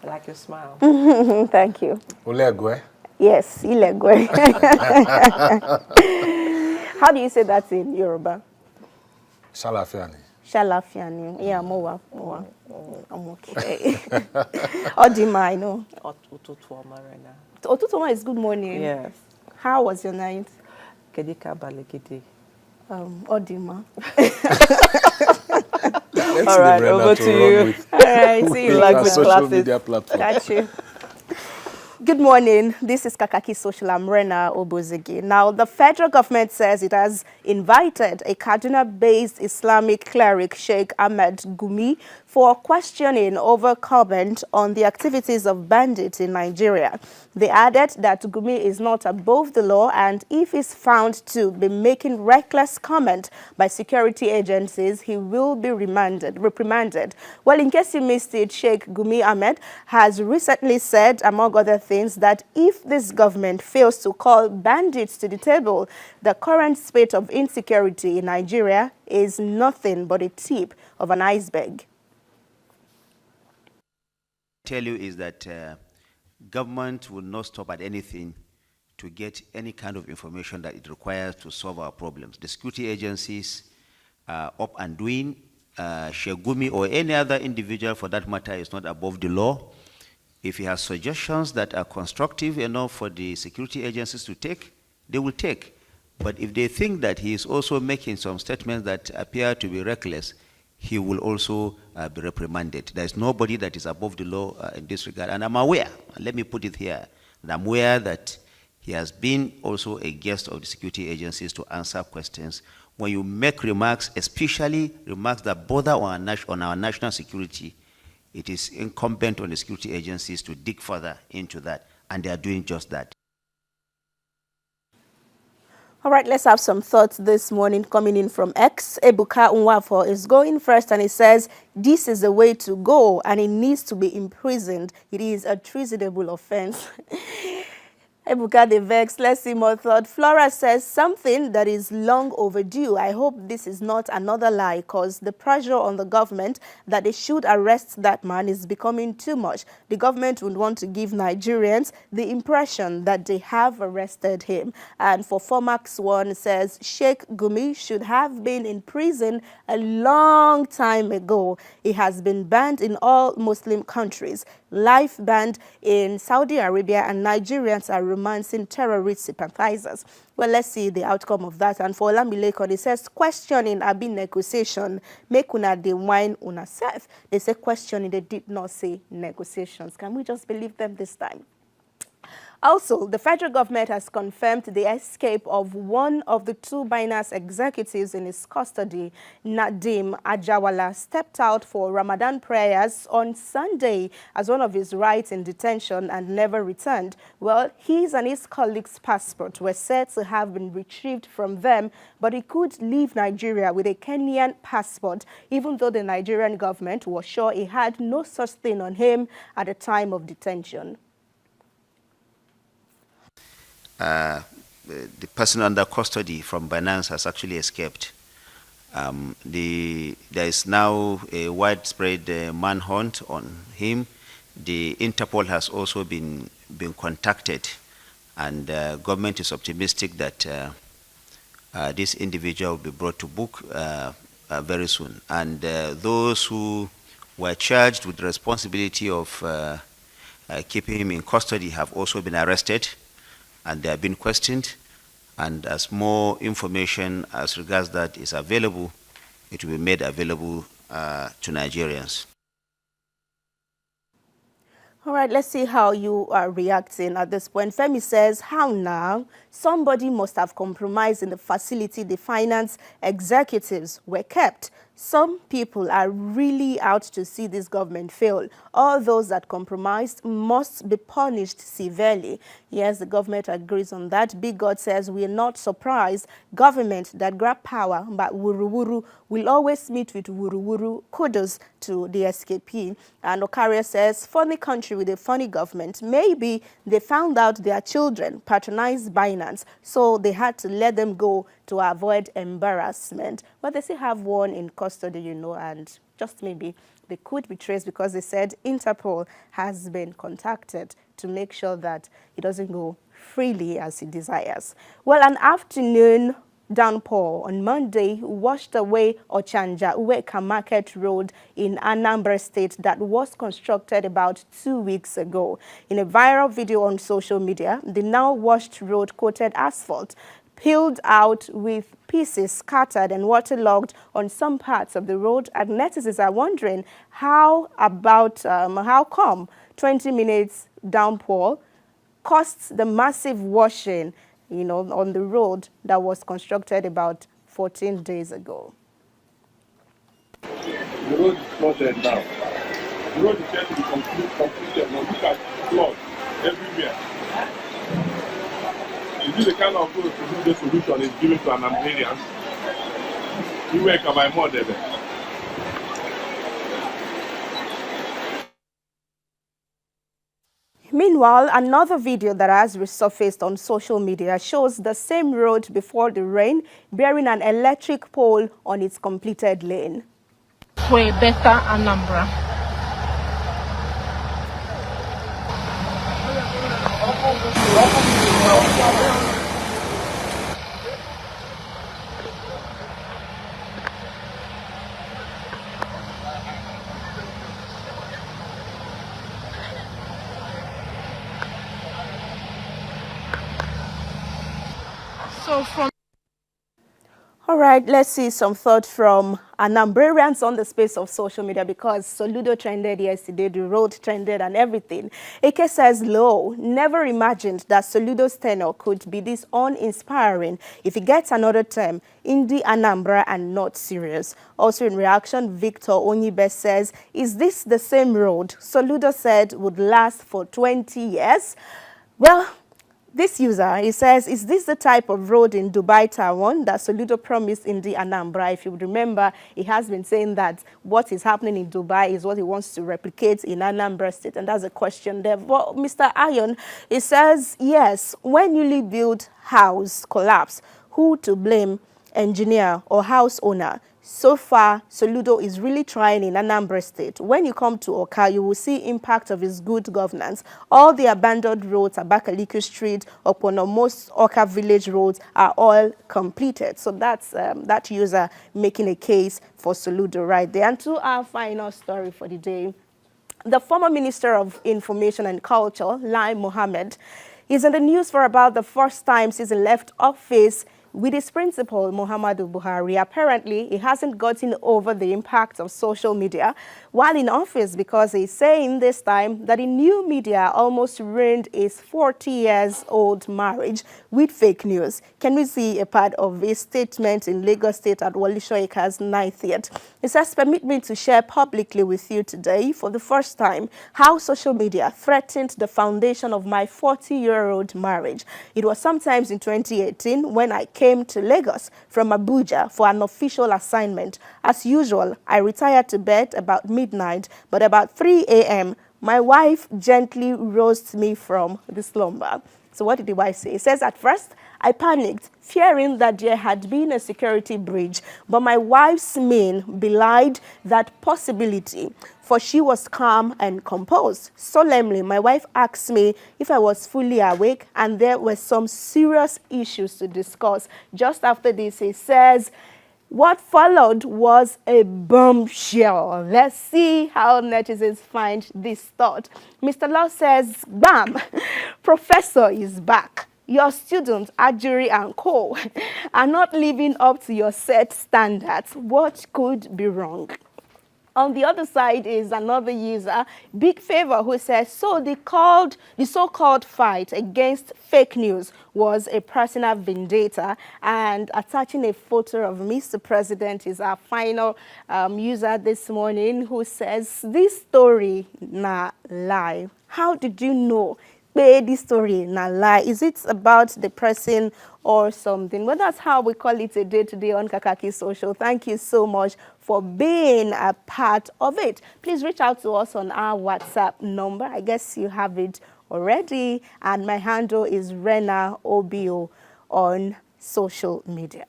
I like your smile. Thank you. Olegwe? Yes, Ilegwe. How do you say that in Yoruba? Shalafiani. Shalafiani. Yeah, Mowa. I'm okay. Odima, I know. Otutoma is good morning. Yes. How was your night? Kedika Balegede. Odima. All right, over to you. All right, see you like later. Social media platform. Got you. Good morning. This is Kakaaki Social. I'm Obozeghie. Now, the federal government says it has invited a Kaduna-based Islamic cleric, Sheikh Gumi, for questioning over comment on the activities of bandits in Nigeria. They added that Gumi is not above the law, and if he's found to be making reckless comment by security agencies, he will be reprimanded. Well, in case you missed it, Sheikh Gumi Ahmed has recently said, among other things, that if this government fails to call bandits to the table, the current spate of insecurity in Nigeria is nothing but a tip of an iceberg. Tell you is that government will not stop at anything to get any kind of information that it requires to solve our problems. The security agencies are up and doing. Sheikh Gumi or any other individual for that matter is not above the law. If he has suggestions that are constructive enough for the security agencies to take, they will take. But if they think that he is also making some statements that appear to be reckless, he will also be reprimanded. There is nobody that is above the law in this regard. And I'm aware, let me put it here, and I'm aware that he has been also a guest of the security agencies to answer questions. When you make remarks, especially remarks that border on our national security, it is incumbent on the security agencies to dig further into that, and they are doing just that. All right, let's have some thoughts this morning coming in from X. Ebuka Nwafo is going first, and he says, this is the way to go, and it needs to be imprisoned. It is a treasonable offense. Ebuka the Vex, let's see more thought. Flora says something that is long overdue. I hope this is not another lie, because the pressure on the government that they should arrest that man is becoming too much. The government would want to give Nigerians the impression that they have arrested him. And for Formax One says Sheikh Gumi should have been in prison a long time ago. He has been banned in all Muslim countries. Life banned in Saudi Arabia, and Nigerians are romancing terrorist sympathizers. Well, let's see the outcome of that. And for Olamilekon, it says, questioning Abi negotiation, make una de wine una self. They say questioning, they did not say negotiations. Can we just believe them this time? Also, the federal government has confirmed the escape of one of the two Binance executives in his custody. Nadeem Ajawala stepped out for Ramadan prayers on Sunday as one of his rights in detention and never returned. Well, his and his colleagues' passports were said to have been retrieved from them, but he could leave Nigeria with a Kenyan passport, even though the Nigerian government was sure he had no such thing on him at the time of detention. The person under custody from Binance has actually escaped. There is now a widespread manhunt on him. The Interpol has also been contacted, and government is optimistic that this individual will be brought to book very soon. And those who were charged with the responsibility of keeping him in custody have also been arrested, and they have been questioned. And as more information as regards that is available, it will be made available to Nigerians. All right, let's see how you are reacting at this point. Femi says, how now? Somebody must have compromised in the facility the finance executives were kept. Some people are really out to see this government fail. All those that compromised must be punished severely. Yes, the government agrees on that. Big God says we are not surprised. Government that grab power, but wuru-wuru will always meet with wuru-wuru. Kudos to the SKP. And Okaria says, funny country with a funny government. Maybe they found out their children patronized Binance, so they had to let them go to avoid embarrassment. But they still have one in custody, you know, and just maybe they could be traced because they said Interpol has been contacted to make sure that it doesn't go freely as it desires. Well, an afternoon downpour on Monday washed away Ochanja Uweka Market Road in Anambra State that was constructed about 2 weeks ago. In a viral video on social media, the now washed road coated asphalt peeled out with pieces scattered and waterlogged on some parts of the road, and netizens are wondering how come 20 minutes downpour costs the massive washing, on the road that was constructed about 14 days ago. The road is flooded now. The road is going to be completed. Now look at flood everywhere. Is this the kind of road to do the solution is given to Anambrarians? You work by more than that. Meanwhile, another video that has resurfaced on social media shows the same road before the rain bearing an electric pole on its completed lane. For a better Anambra. All right, let's see some thoughts from Anambrarians on the space of social media, because Soludo trended yesterday, the road trended and everything. Ike says, "Low, never imagined that Soludo's tenure could be this uninspiring. If he gets another term, Indi Anambra and not serious." Also in reaction, Victor Onyibe says, "Is this the same road Soludo said would last for 20 years? Well, this user, he says, "Is this the type of road in Dubai Town that Soludo promised in the Anambra?" If you would remember, he has been saying that what is happening in Dubai is what he wants to replicate in Anambra State, and that's a question there. But Mr. Iron, he says, "Yes, when newly built house collapse, who to blame, engineer or house owner? So far, Soludo is really trying in Anambra State. When you come to Oka, you will see impact of his good governance. All the abandoned roads, Abakaliki Street, Opono, most Oka village roads are all completed." So that's that user making a case for Soludo right there. And to our final story for the day, the former Minister of Information and Culture, Lai Mohammed, is in the news for about the first time since he left office with his principal, Muhammadu Buhari. Apparently, he hasn't gotten over the impact of social media while in office, because he's saying this time that the new media almost ruined his 40-year-old marriage with fake news. Can we see a part of his statement in Lagos State at Wole Soyinka's 90th? He says, "Permit me to share publicly with you today for the first time how social media threatened the foundation of my 40-year-old marriage. It was sometimes in 2018 when I came to Lagos from Abuja for an official assignment. As usual, I retired to bed about midnight, but about 3 a.m., my wife gently roused me from the slumber." So what did the wife say? It says, "At first, I panicked, fearing that there had been a security breach, but my wife's mien belied that possibility, for she was calm and composed. Solemnly, my wife asked me if I was fully awake, and there were some serious issues to discuss." Just after this, he says, what followed was a bombshell. Let's see how netizens find this thought. Mr. Law says, "Bam, Professor is back. Your students, Ajuri and Co, are not living up to your set standards. What could be wrong?" On the other side is another user, Big Favor, who says, "So the so-called fight against fake news was a personal vendetta," and attaching a photo of Mr. President is our final user this morning, who says, "This story na lie. How did you know? This story na lie. Is it about the person or something?" Well, that's how we call it a day today on Kakaaki Social. Thank you so much for being a part of it. Please reach out to us on our WhatsApp number. I guess you have it already. And my handle is Rena Obio on social media.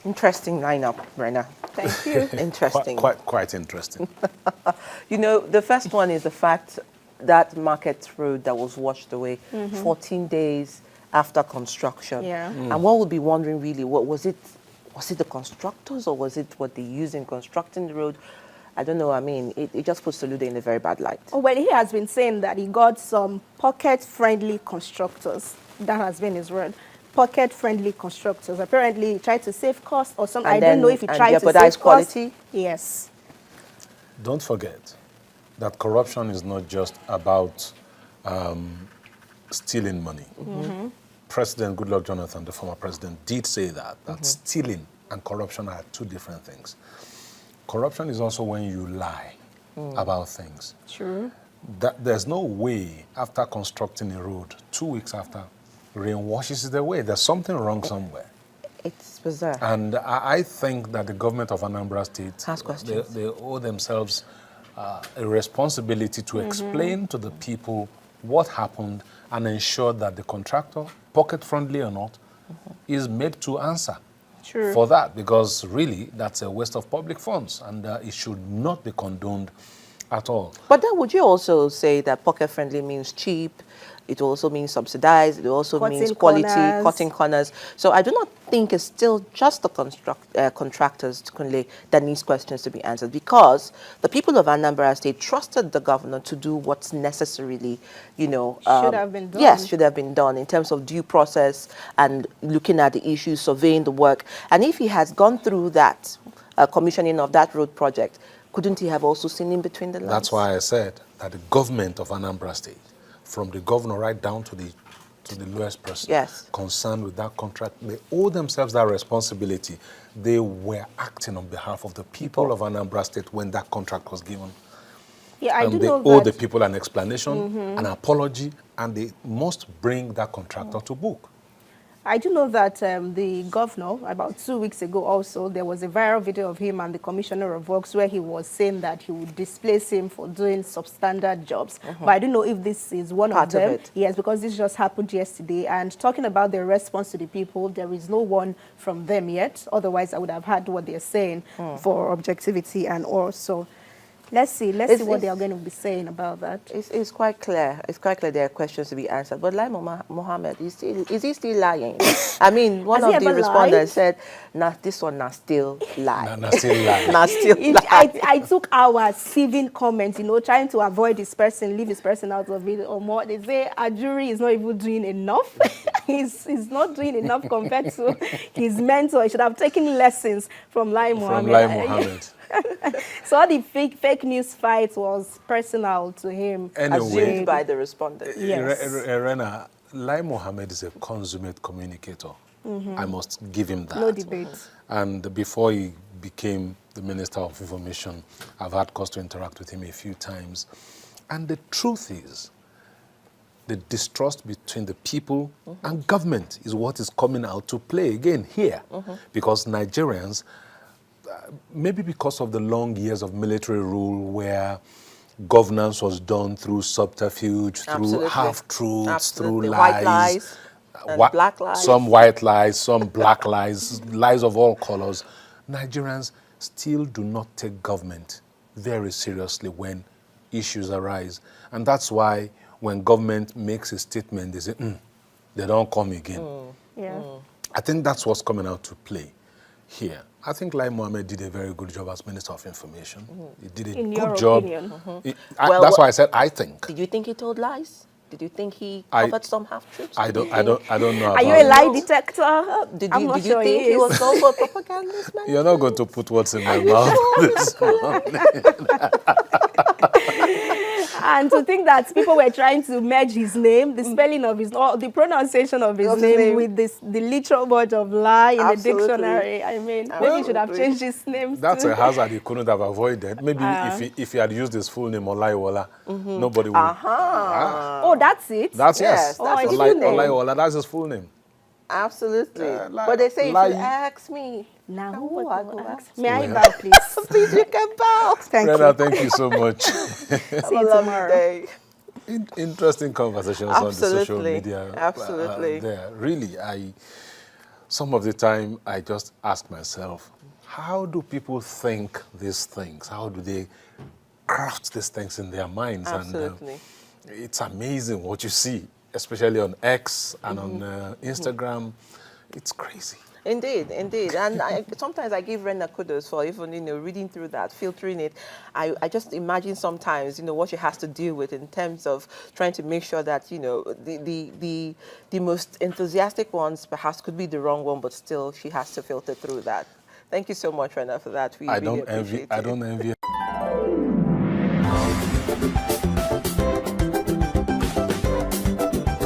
Interesting lineup, Brenna. Thank you. Interesting. Quite interesting. You know, the first one is the fact that market road that was washed away 14 days after construction. Yeah. And one would be wondering really, what was it? Was it the constructors or was it what they used in constructing the road? I don't know. I mean, it just puts Soludo in a very bad light. Oh, well, he has been saying that he got some pocket-friendly constructors. That has been his word. Pocket-friendly constructors. Apparently, he tried to save costs or something. I don't know if he tried to jeopardize save quality. costs. Yes. Don't forget that corruption is not just about stealing money. President Goodluck Jonathan, the former president, did say that stealing and corruption are two different things. Corruption is also when you lie about things. True. There's no way after constructing a road, 2 weeks after, rain washes it away. There's something wrong somewhere. It's bizarre. And I think that the government of Anambra State, Has questions. they owe themselves a responsibility to explain to the people what happened and ensure that the contractor, pocket-friendly or not, is made to answer for that, because really that's a waste of public funds and it should not be condoned at all. But then would you also say that pocket-friendly means cheap? It also means subsidized. It also means quality, cutting corners. So I do not think it's still just the contractors, Kunle, that needs questions to be answered, because the people of Anambra State trusted the governor to do what's necessarily, you know, should have been done. Yes, should have been done in terms of due process and looking at the issues, surveying the work. And if he has gone through that commissioning of that road project, couldn't he have also seen in between the lines? That's why I said that the government of Anambra State, from the governor right down to the lowest person concerned with that contract, they owe themselves that responsibility. They were acting on behalf of the people of Anambra State when that contract was given. Yeah, I do they know owe that the people an explanation, an apology, and they must bring that contractor to book. I do know that the governor, about 2 weeks ago also, there was a viral video of him and the commissioner of works where he was saying that he would displace him for doing substandard jobs. But I don't know if this is one of them. Yes, because this just happened yesterday. And talking about their response to the people, there is no one from them yet. Otherwise, I would have heard what they're saying for objectivity and also. Let's see what they are going to be saying about that. It's quite clear. It's quite clear there are questions to be answered. But like Mohammed, is he still lying? I mean, one of the respondents said, "Nah, this one nah still lie." Nah, still lie. Nah, still lie. I took our receiving comments, you know, trying to avoid this person, leave this person out of it or more. They say our jury is not even doing enough. he's not doing enough compared to his mentor. He should have taken lessons from Lai Mohammed. So all the fake news fight was personal to him. Anyway, assumed by the respondent. Yes. Irena, Lai Mohammed is a consummate communicator. I must give him that. No debate. And before he became the Minister of Information, I've had cause to interact with him a few times. And the truth is, the distrust between the people and government is what is coming out to play again here. Because Nigerians, maybe because of the long years of military rule where governance was done through subterfuge, through half-truths, through white lies, black lies. Some white lies, some black lies, lies of all colors. Nigerians still do not take government very seriously when issues arise. And that's why when government makes a statement, they say, they don't come again. I think that's what's coming out to play here. I think Lai Mohammed did a very good job as Minister of Information. He did a good job. That's why I said I think. Did you think he told lies? Did you think he covered some half-truths? I don't know about Are you a lie detector? Did you think he was also a propagandist man? You're not going to put words in my mouth this morning. And to think that people were trying to merge his name, the spelling of his, or the pronunciation of his name with the literal word of lie in the dictionary. I mean, maybe he should have changed his name. That's a hazard he couldn't have avoided. Maybe if he had used his full name, Olaiwola, nobody would. Oh, that's it? That's yes. That's his full name. Olaiwola, that's his full name. Absolutely. But they say if you ask me, now who I go ask? May I bow, please? Please, you can bow. Thank you. Thank you so much. Have a lovely day. Interesting conversations on the social media. Absolutely. Really, some of the time I just ask myself, how do people think these things? How do they craft these things in their minds? Absolutely. And it's amazing what you see, especially on X and on Instagram. It's crazy. Indeed, indeed. And sometimes I give Rena kudos for even, reading through that, filtering it. I just imagine sometimes, what she has to deal with in terms of trying to make sure that, the most enthusiastic ones perhaps could be the wrong one, but still she has to filter through that. Thank you so much, Rena, for that. We really appreciate it. I don't envy